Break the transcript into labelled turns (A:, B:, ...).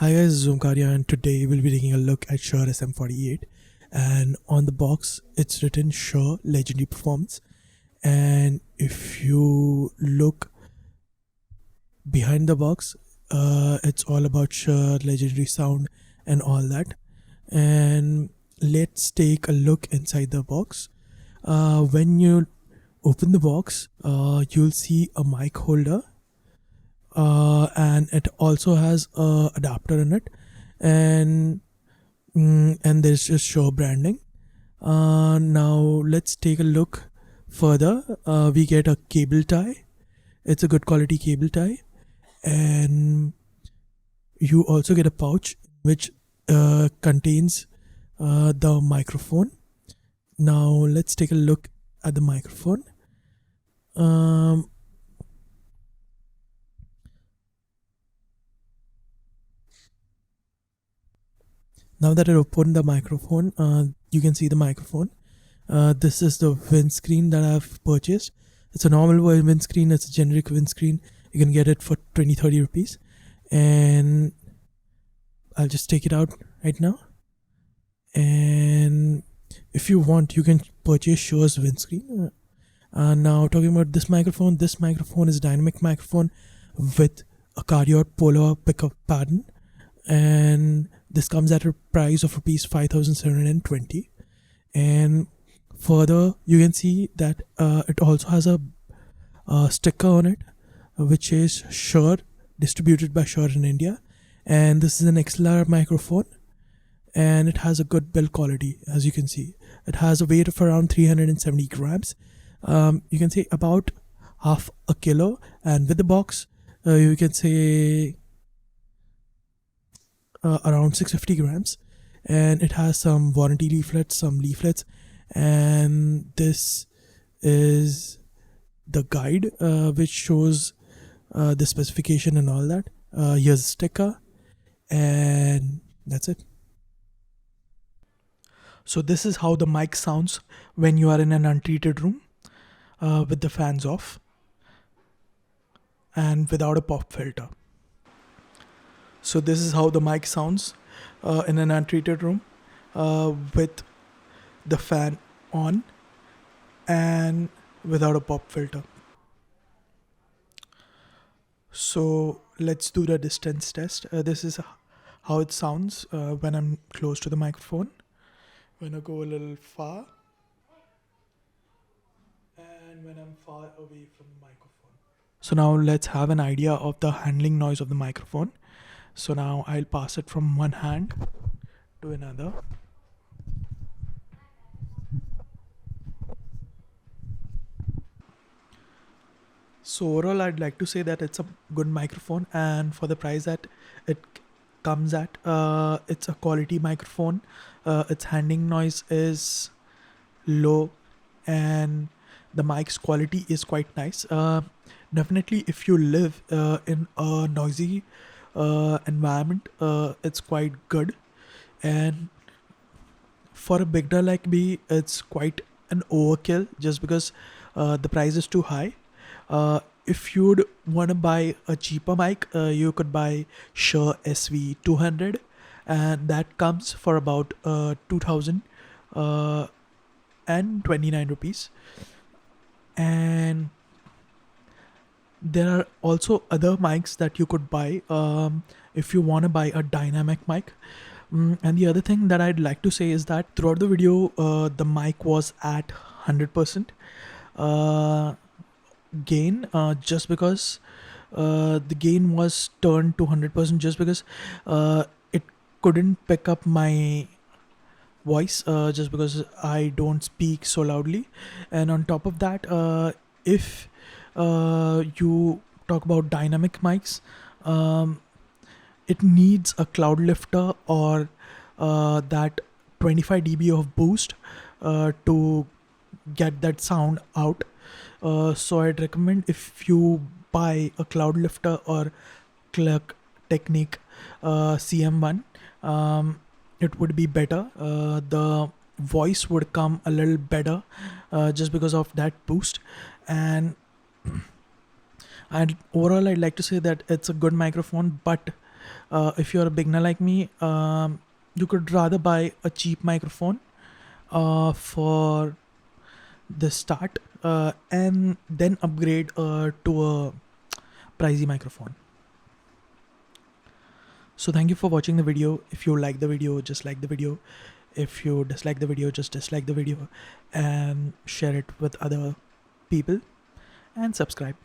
A: Hi guys, Zoomkaria, and today we'll be taking a look at Shure SM-48, and on the box it's written Shure Legendary Performance, and if you look behind the box, it's all about Shure Legendary Sound and all that. And let's take a look inside the box. When you open the box, you'll see a mic holder, and it also has a adapter in it, and there's just Shure branding. Now let's take a look further. We get a cable tie. It's a good quality cable tie, and you also get a pouch which contains the microphone. Now let's take a look at the microphone. Now that I opened the microphone, you can see the microphone. This is the windscreen that I've purchased. It's a normal windscreen. It's a generic windscreen. You can get it for 20-30 rupees. And I'll just take it out right now. And if you want, you can purchase Shure's windscreen. Now talking about this microphone is a dynamic microphone with a cardioid polar pickup pattern, and this comes at a price of rupees 5,720. And further, you can see that it also has a sticker on it, which is Shure, distributed by Shure in India. And this is an XLR microphone, and it has a good build quality. As you can see, it has a weight of around 370 grams. You can say about half a kilo, and with the box, you can say around 650 grams. And it has some warranty leaflets, and this is the guide which shows the specification and all that. Here's a sticker, and that's it. So this is how the mic sounds when you are in an untreated room with the fans off and without a pop filter. So this is how the mic sounds in an untreated room with the fan on and without a pop filter. So let's do the distance test. This is how it sounds when I'm close to the microphone. When I go a little far, and when I'm far away from the microphone. So now let's have an idea of the handling noise of the microphone. So now I'll pass it from one hand to another. So overall, I'd like to say that it's a good microphone, and for the price that it comes at, it's a quality microphone. Its handling noise is low, and the mic's quality is quite nice. Definitely, if you live in a noisy environment, it's quite good. And for a beginner like me, it's quite an overkill just because the price is too high. If you'd want to buy a cheaper mic, you could buy Shure SV-200, and that comes for about 2,029 rupees. And there are also other mics that you could buy if you want to buy a dynamic mic. And the other thing that I'd like to say is that throughout the video, the mic was at 100% gain, just because the gain was turned to 100% just because it couldn't pick up my voice, just because I don't speak so loudly. And on top of that, if you talk about dynamic mics, it needs a cloud lifter or that 25 dB of boost to get that sound out. So I'd recommend, if you buy a cloud lifter or Cluck Technique CM1, it would be better. The voice would come a little better just because of that boost. And overall, I'd like to say that it's a good microphone, but if you're a beginner like me, you could rather buy a cheap microphone for the start, and then upgrade to a pricey microphone. So thank you for watching the video. If you like the video, just like the video. If you dislike the video, just dislike the video, and share it with other people, and subscribe.